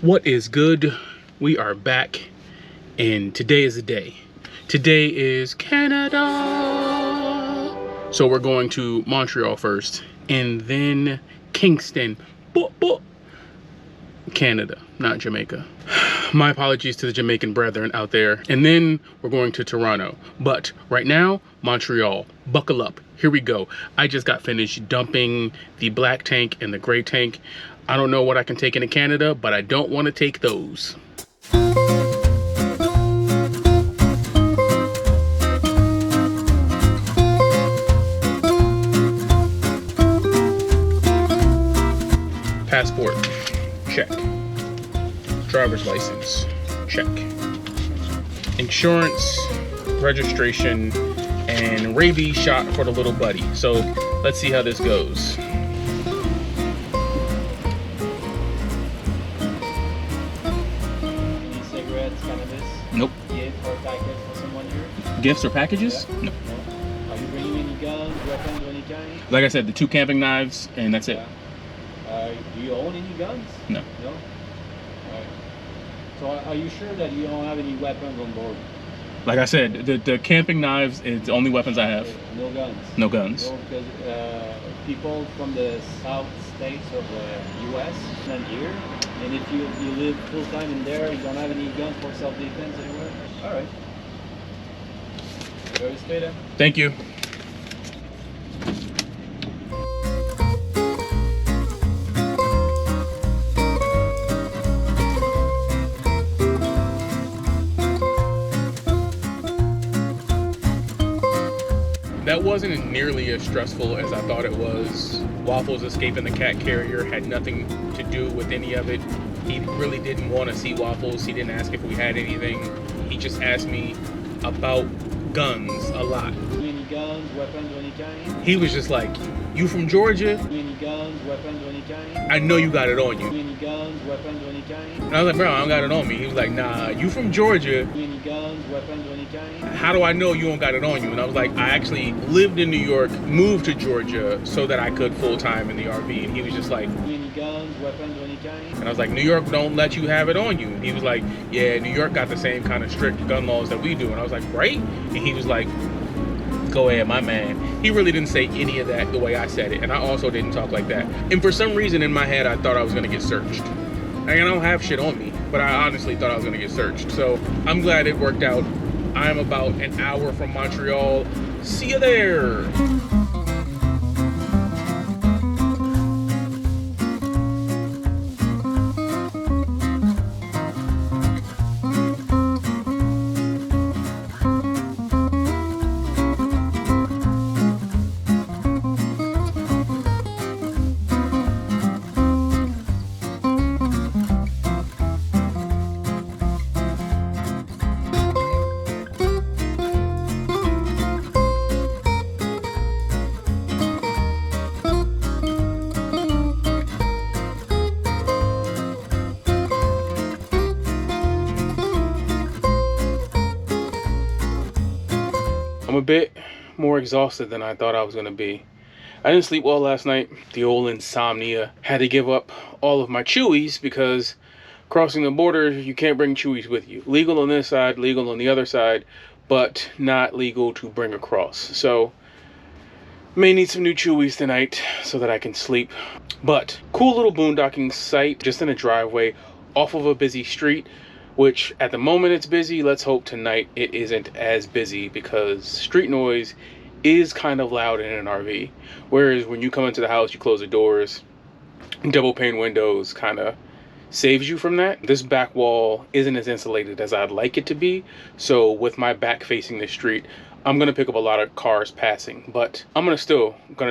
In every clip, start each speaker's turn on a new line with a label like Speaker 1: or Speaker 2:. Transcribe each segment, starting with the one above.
Speaker 1: What is good? We are back, and today is the day. Today is Canada. So we're going to Montreal first, and then Kingston, Canada, not Jamaica. My apologies to the Jamaican brethren out there. And then we're going to Toronto. But right now, Montreal. Buckle up. Here we go. I just got finished dumping the black tank and the gray tank. I don't know what I can take into Canada, but I don't want to take those. Passport, check. Driver's license, check. Insurance, registration, and rabies shot for the little buddy. So let's see how this goes.
Speaker 2: Any cigarettes, cannabis?
Speaker 1: Nope.
Speaker 2: Gift or package for someone here?
Speaker 1: Gifts or packages?
Speaker 2: Yeah.
Speaker 1: No.
Speaker 2: No. Are you bringing any guns, weapons, or any kind?
Speaker 1: Like I said, the 2 camping knives, and that's it.
Speaker 2: Yeah. Do you own any guns?
Speaker 1: No.
Speaker 2: No? Alright. So are you sure that you don't have any weapons on board?
Speaker 1: Like I said, the camping knives is the only weapons I have.
Speaker 2: No guns?
Speaker 1: No guns.
Speaker 2: No, because people from the south states of the U.S. and here, and if you live full time in there, you don't have any guns for self-defense anywhere? Alright. Very straight then.
Speaker 1: Thank you. That wasn't nearly as stressful as I thought it was. Waffles escaping the cat carrier had nothing to do with any of it. He really didn't want to see Waffles. He didn't ask if we had anything. He just asked me about guns a lot.
Speaker 2: Any guns, weapons, or any kind?
Speaker 1: He was just like, "You from Georgia?
Speaker 2: Any guns, weapons, or any kind?
Speaker 1: I know you got it on you."
Speaker 2: Any guns, weapons, or any kind?
Speaker 1: And I was like, "Bro, I don't got it on me." He was like, "Nah, you from Georgia.
Speaker 2: Any guns, weapons, or any kind?
Speaker 1: How do I know you don't got it on you?" And I was like, "I actually lived in New York, moved to Georgia so that I could full-time in the RV." And he was just like,
Speaker 2: Any guns, weapons, or any kind?
Speaker 1: and I was like, "New York don't let you have it on you." And he was like, "Yeah, New York got the same kind of strict gun laws that we do." And I was like, "Right?" And he was like, "Go ahead, my man." He really didn't say any of that the way I said it. And I also didn't talk like that. And for some reason in my head, I thought I was gonna get searched. I don't have shit on me, but I honestly thought I was gonna get searched. So I'm glad it worked out. I'm about an hour from Montreal. See you there. I'm a bit more exhausted than I thought I was gonna be. I didn't sleep well last night. The old insomnia. Had to give up all of my chewies because crossing the border, you can't bring chewies with you. Legal on this side, legal on the other side, but not legal to bring across. So may need some new chewies tonight so that I can sleep. But cool little boondocking site just in a driveway off of a busy street, which at the moment it's busy. Let's hope tonight it isn't as busy because street noise is kind of loud in an RV. Whereas when you come into the house, you close the doors, double pane windows kind of saves you from that. This back wall isn't as insulated as I'd like it to be. So with my back facing the street, I'm gonna pick up a lot of cars passing, but I'm gonna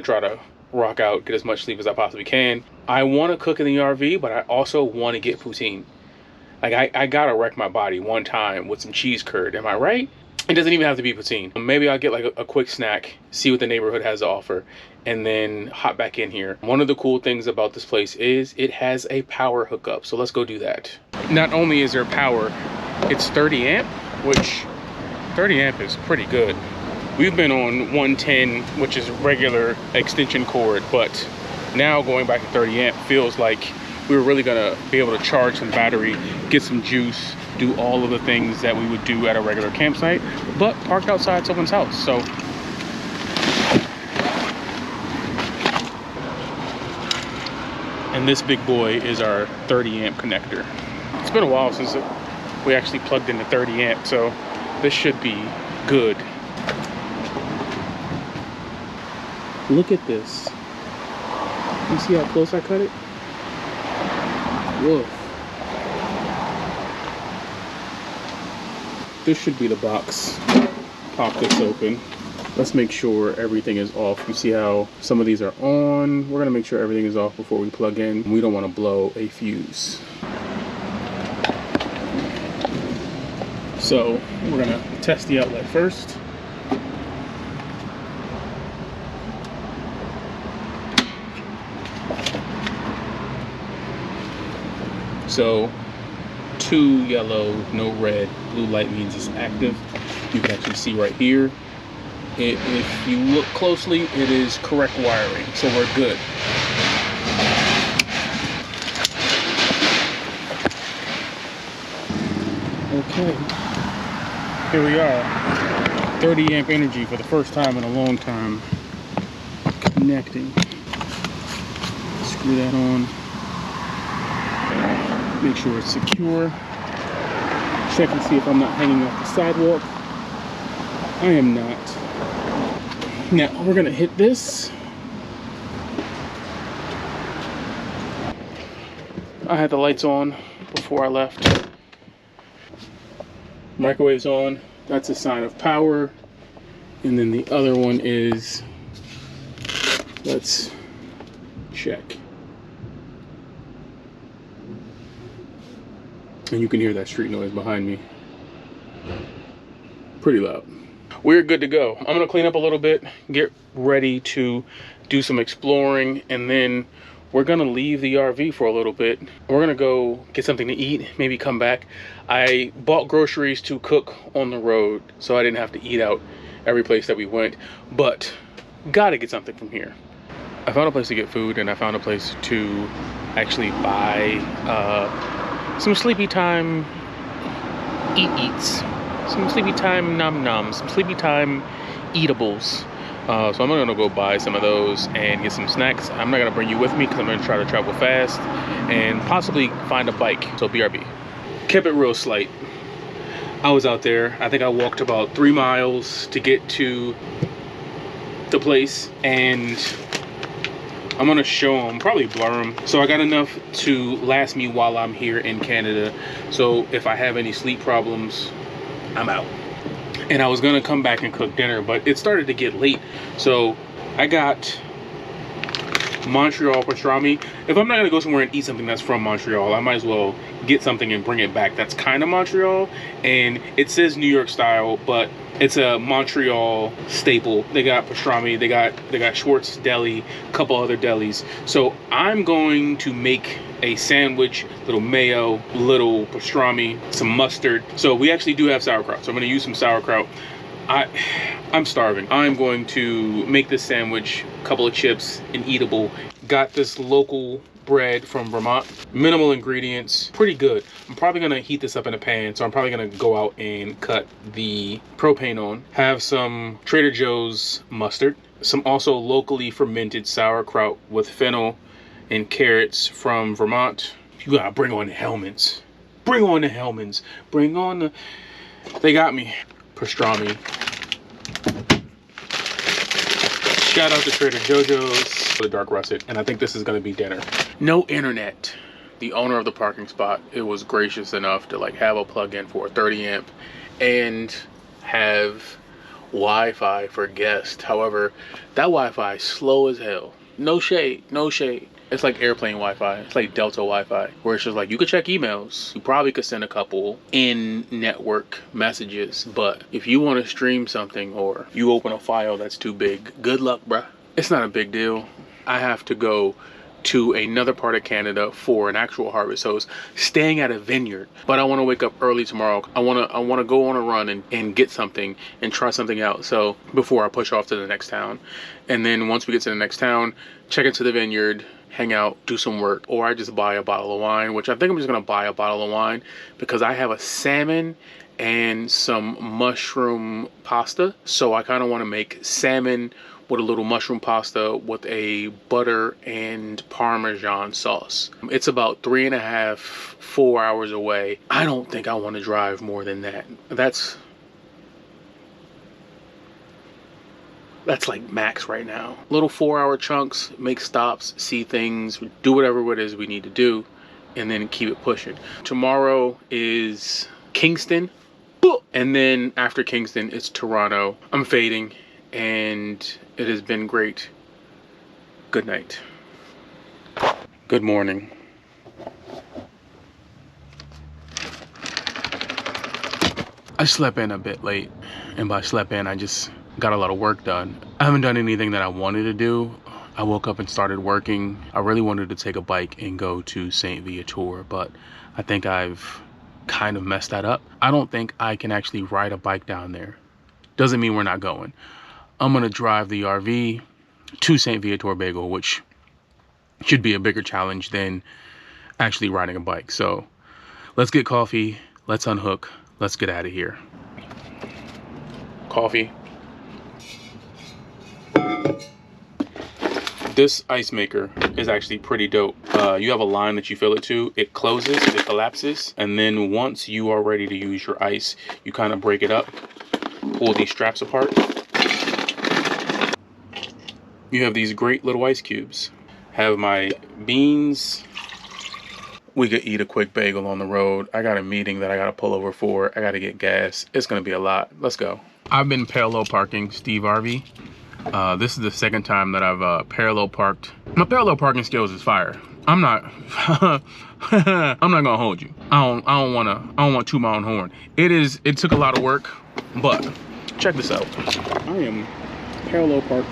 Speaker 1: try to rock out, get as much sleep as I possibly can. I want to cook in the RV, but I also want to get poutine. Like I gotta wreck my body one time with some cheese curd. Am I right? It doesn't even have to be poutine. Maybe I'll get like a quick snack, see what the neighborhood has to offer, and then hop back in here. One of the cool things about this place is it has a power hookup. So let's go do that. Not only is there power, it's 30 amp, which 30 amp is pretty good. We've been on 110, which is regular extension cord, but now going back to 30 amp feels like we were really gonna be able to charge some battery, get some juice, do all of the things that we would do at a regular campsite, but parked outside someone's house. So and this big boy is our 30 amp connector. It's been a while since we actually plugged in the 30 amp, so this should be good. Look at this. You see how close I cut it? Whoa. This should be the box. Pop this open. Let's make sure everything is off. You see how some of these are on? We're gonna make sure everything is off before we plug in. We don't wanna blow a fuse. So we're gonna test the outlet first. So 2 yellow, no red, blue light means it's active. You can actually see right here. If you look closely, it is correct wiring, so we're good. Okay, here we are. 30 amp energy for the first time in a long time. Connecting. Screw that on. Make sure it's secure. Check and see if I'm not hanging off the sidewalk. I am not. Now we're gonna hit this. I had the lights on before I left. Microwave's on. That's a sign of power. And then the other one is, let's check. And you can hear that street noise behind me. Pretty loud. We're good to go. I'm gonna clean up a little bit, get ready to do some exploring, and then we're gonna leave the RV for a little bit. We're gonna go get something to eat, maybe come back. I bought groceries to cook on the road, so I didn't have to eat out every place that we went, but gotta get something from here. I found a place to get food, and I found a place to actually buy some sleepy time eats, some sleepy time nom noms, some sleepy time eatables. So I'm gonna go buy some of those and get some snacks. I'm not gonna bring you with me because I'm gonna try to travel fast and possibly find a bike. So BRB. Kept it real slight. I was out there. I think I walked about 3 miles to get to the place, and I'm gonna show them, probably blur them. So I got enough to last me while I'm here in Canada. So if I have any sleep problems, I'm out. And I was gonna come back and cook dinner, but it started to get late. So I got Montreal pastrami. If I'm not gonna go somewhere and eat something that's from Montreal, I might as well get something and bring it back. That's kind of Montreal, and it says New York style, but it's a Montreal staple. They got pastrami, they got Schwartz Deli, a couple other delis. So I'm going to make a sandwich, little mayo, little pastrami, some mustard. So we actually do have sauerkraut, so I'm gonna use some sauerkraut. I'm starving. I'm going to make this sandwich, a couple of chips, and eatable. Got this local bread from Vermont, minimal ingredients, pretty good. I'm probably gonna heat this up in a pan, so I'm probably gonna go out and cut the propane on. Have some Trader Joe's mustard, some also locally fermented sauerkraut with fennel and carrots from Vermont. You gotta bring on the Hellmans. Bring on the Hellmans. Bring on the... They got me. Pastrami. Shout out to Trader Jojo's for the dark russet, and I think this is gonna be dinner. No internet. The owner of the parking spot, it was gracious enough to like have a plug-in for a 30 amp and have Wi-Fi for guests. However, that Wi-Fi is slow as hell. No shade, no shade. It's like airplane Wi-Fi. It's like Delta Wi-Fi, where it's just like you could check emails. You probably could send a couple in-network messages, but if you want to stream something or you open a file that's too big, good luck, bruh. It's not a big deal. I have to go to another part of Canada for an actual harvest. So it's staying at a vineyard, but I want to wake up early tomorrow. I want to go on a run and get something and try something out. So before I push off to the next town, and then once we get to the next town, check into the vineyard, hang out, do some work, or I just buy a bottle of wine, which I think I'm just gonna buy a bottle of wine because I have a salmon and some mushroom pasta. So I kind of want to make salmon with a little mushroom pasta with a butter and Parmesan sauce. It's about 3.5, 4 hours away. I don't think I want to drive more than that. That's like max right now. Little 4-hour chunks, make stops, see things, do whatever it is we need to do, and then keep it pushing. Tomorrow is Kingston, and then after Kingston it's Toronto. I'm fading, and it has been great. Good night. Good morning. I slept in a bit late, and by slept in, I just got a lot of work done. I haven't done anything that I wanted to do. I woke up and started working. I really wanted to take a bike and go to st-viateur, but I think I've kind of messed that up. I don't think I can actually ride a bike down there. Doesn't mean we're not going. I'm gonna drive the RV to st-viateur Bagel, which should be a bigger challenge than actually riding a bike. So let's get coffee, let's unhook, let's get out of here. Coffee. This ice maker is actually pretty dope. You have a line that you fill it to, it closes, it collapses, and then once you are ready to use your ice, you kind of break it up, pull these straps apart. You have these great little ice cubes. Have my beans. We could eat a quick bagel on the road. I got a meeting that I gotta pull over for. I gotta get gas. It's gonna be a lot. Let's go. I've been parallel parking Steve RV. This is the second time that I've parallel parked. My parallel parking skills is fire. I'm not I'm not gonna hold you. I don't want to toot my own horn. It took a lot of work, but check this out. I am parallel parked.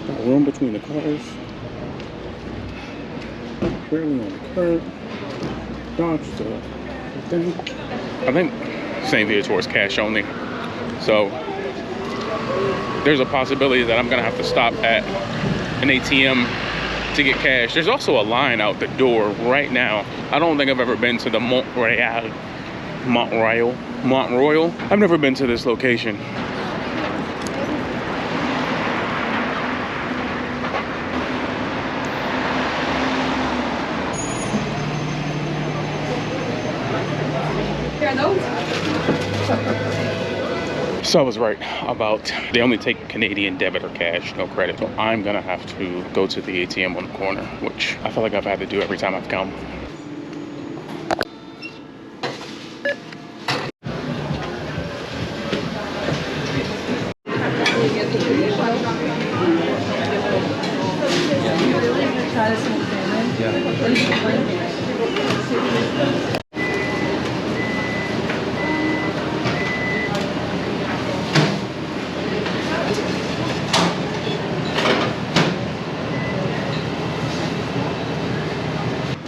Speaker 1: Got room between the cars. Barely on the curb. Dodge the thing. I think st-viateur is cash only. So there's a possibility that I'm gonna have to stop at an ATM to get cash. There's also a line out the door right now. I don't think I've ever been to the Mont Royal. I've never been to this location. So I was right about they only take Canadian debit or cash, no credit. So I'm gonna have to go to the ATM on the corner, which I feel like I've had to do every time I've come.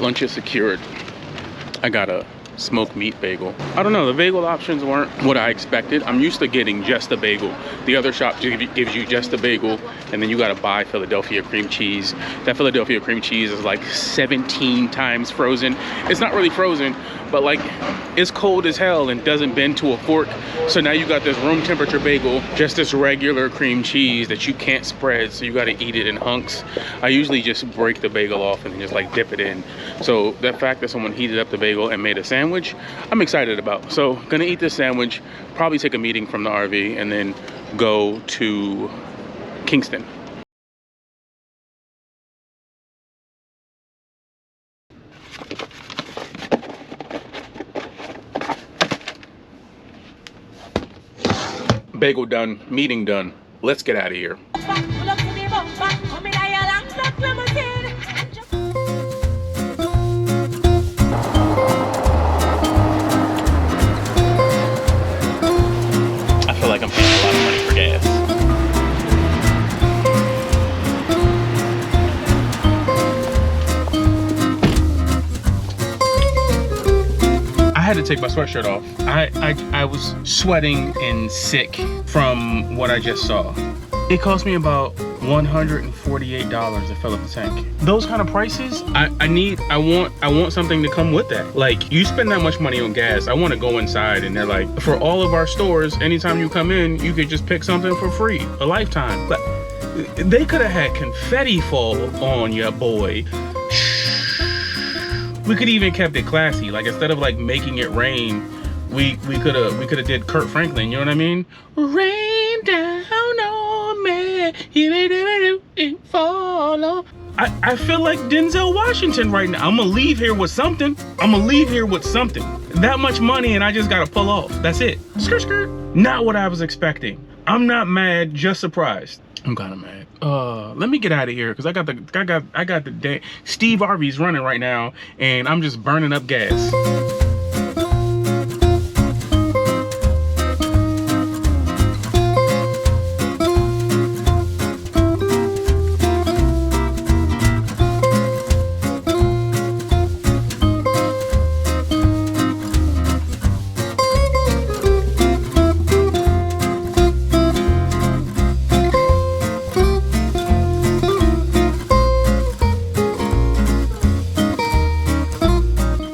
Speaker 1: Lunch is secured. I got a smoked meat bagel. I don't know, the bagel options weren't what I expected. I'm used to getting just a bagel. The other shop gives you just a bagel, and then you gotta buy Philadelphia cream cheese. That Philadelphia cream cheese is like 17 times frozen. It's not really frozen, but like it's cold as hell and doesn't bend to a fork. So now you got this room temperature bagel, just this regular cream cheese that you can't spread, so you gotta eat it in hunks. I usually just break the bagel off and just like dip it in. So the fact that someone heated up the bagel and made a sandwich, I'm excited about. So gonna eat this sandwich, probably take a meeting from the RV, and then go to Kingston. Bagel done, meeting done. Let's get out of here. I feel like I'm paying a lot of money for gas. I had to take my sweatshirt off. I was sweating and sick from what I just saw. It cost me about $148 to fill up the tank. Those kind of prices, I want something to come with that. Like, you spend that much money on gas, I want to go inside and they're like, for all of our stores, anytime you come in, you could just pick something for free, a lifetime. But they could have had confetti fall on ya, boy. We could even kept it classy. Like, instead of like making it rain, we could have did Kurt Franklin, you know what I mean? Rain down on me, it fall on. I feel like Denzel Washington right now. I'm gonna leave here with something. That much money and I just gotta pull off. That's it. Skirt, skirt. Not what I was expecting. I'm not mad, just surprised. I'm kind of mad. Let me get out of here because I got the day. Steve RV's running right now and I'm just burning up gas.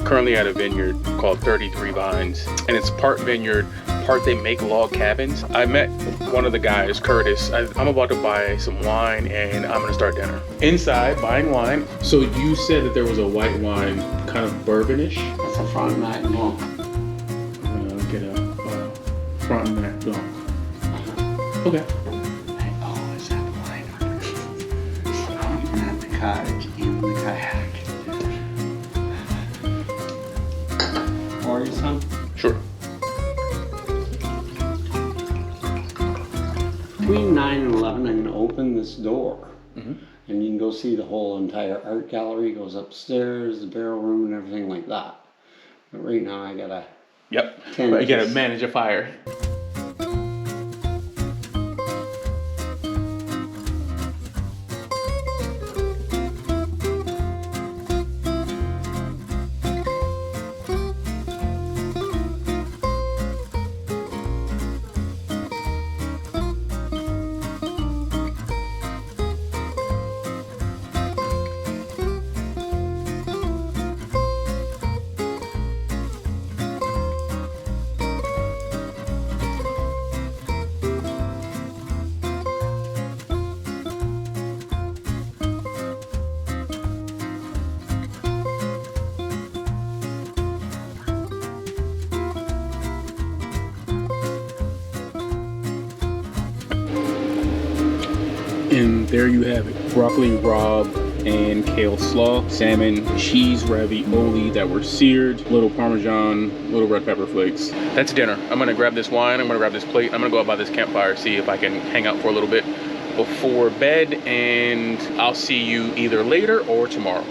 Speaker 1: Currently at a vineyard called 33 Vines, and it's part vineyard, part they make log cabins. I met one of the guys, Curtis. I'm about to buy some wine and I'm gonna start dinner. Inside, buying wine. So you said that there was a white wine, kind of bourbonish?
Speaker 3: That's a Frontenac Blanc.
Speaker 1: Get a Frontenac Blanc. Okay.
Speaker 3: Oh, is that wine? I'm even at the cottage in the kayak. Pour you some?
Speaker 1: Sure.
Speaker 3: Between 9 and 11, I'm going to open this door. And you can go see the whole entire art gallery. Goes upstairs, the barrel room, and everything like that. But right now, I got to...
Speaker 1: Yep. But you got to manage a fire. And there you have it. Broccoli rabe and kale slaw, salmon, cheese ravioli that were seared, little Parmesan, little red pepper flakes. That's dinner. I'm gonna grab this wine, I'm gonna grab this plate, I'm gonna go out by this campfire, see if I can hang out for a little bit before bed, and I'll see you either later or tomorrow.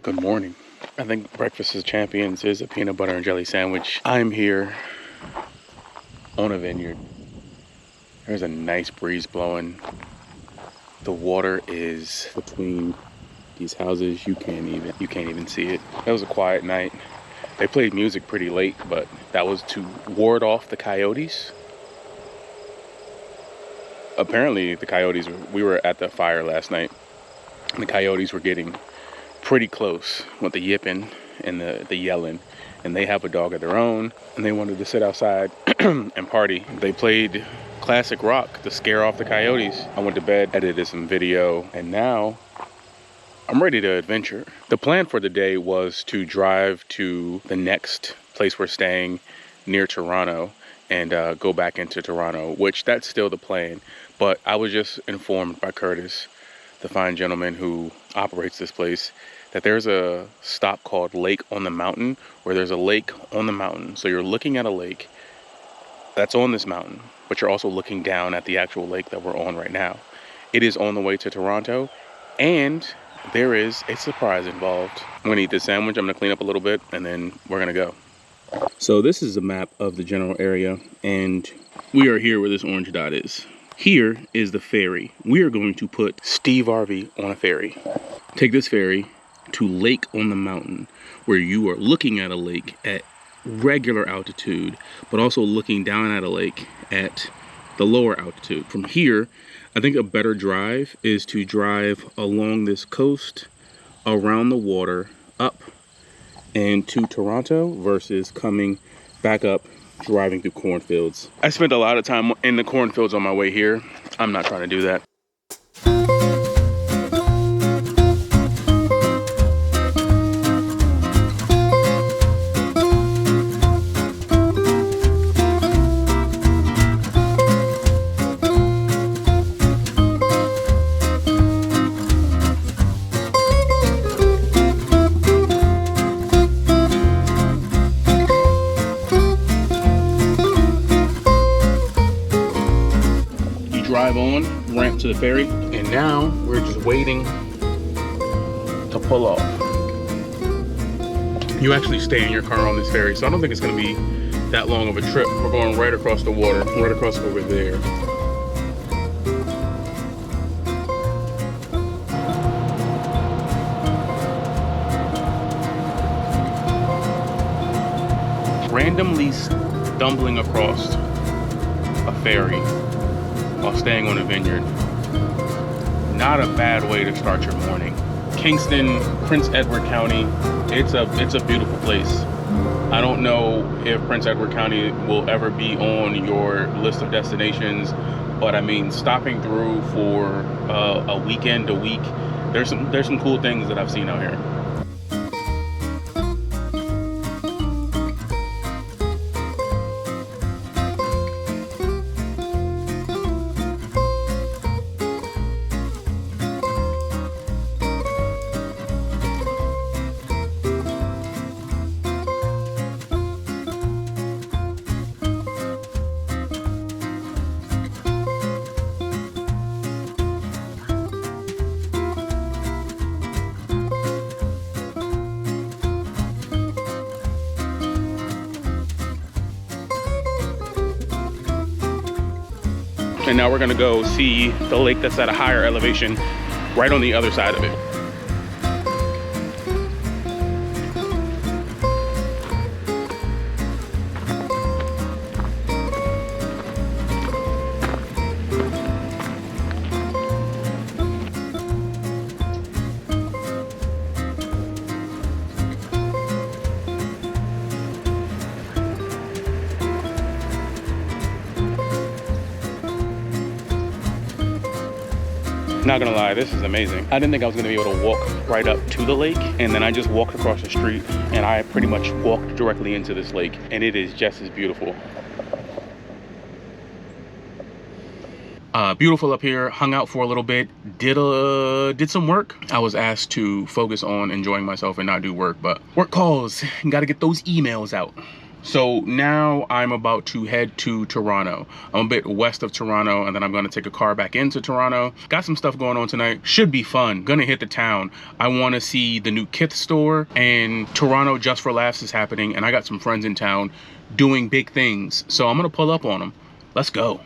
Speaker 1: Good morning. I think Breakfast of Champions is a peanut butter and jelly sandwich. I'm here on a vineyard. There's a nice breeze blowing. The water is between these houses. You can't even see it. That was a quiet night. They played music pretty late, but that was to ward off the coyotes. Apparently the coyotes, we were at the fire last night, and the coyotes were getting pretty close with the yipping and the yelling, and they have a dog of their own and they wanted to sit outside and party. They played classic rock to scare off the coyotes. I went to bed, edited some video, and now I'm ready to adventure. The plan for the day was to drive to the next place we're staying near Toronto and go back into Toronto, which that's still the plan. But I was just informed by Curtis, the fine gentleman who operates this place, that there's a stop called Lake on the Mountain, where there's a lake on the mountain. So you're looking at a lake that's on this mountain, but you're also looking down at the actual lake that we're on right now. It is on the way to Toronto, and there is a surprise involved. I'm gonna eat this sandwich, I'm gonna clean up a little bit, and then we're gonna go. So this is a map of the general area, and we are here where this orange dot is. Here is the ferry. We are going to put Steve RV on a ferry. Take this ferry to Lake on the Mountain, where you are looking at a lake at regular altitude, but also looking down at a lake at the lower altitude. From here, I think a better drive is to drive along this coast, around the water, up and to Toronto versus coming back up, driving through cornfields. I spent a lot of time in the cornfields on my way here. I'm not trying to do that. Drive on, ramp to the ferry, and now we're just waiting to pull off. You actually stay in your car on this ferry, so I don't think it's going to be that long of a trip. We're going right across the water, right across over there. Randomly stumbling across a ferry while staying on a vineyard. Not a bad way to start your morning. Kingston, Prince Edward County, it's a beautiful place. I don't know if Prince Edward County will ever be on your list of destinations, but I mean, stopping through for a weekend, a week, there's some cool things that I've seen out here. And now we're gonna go see the lake that's at a higher elevation right on the other side of it. Not gonna lie, this is amazing. I didn't think I was gonna be able to walk right up to the lake, and then I just walked across the street and I pretty much walked directly into this lake, and it is just as beautiful. Beautiful up here, hung out for a little bit, did some work. I was asked to focus on enjoying myself and not do work, but work calls, gotta get those emails out. So now I'm about to head to Toronto. I'm a bit west of Toronto, and then I'm gonna take a car back into Toronto. Got some stuff going on tonight. Should be fun. Gonna hit the town. I wanna see the new Kith store, and Toronto Just for Laughs is happening, and I got some friends in town doing big things. So I'm gonna pull up on them. Let's go.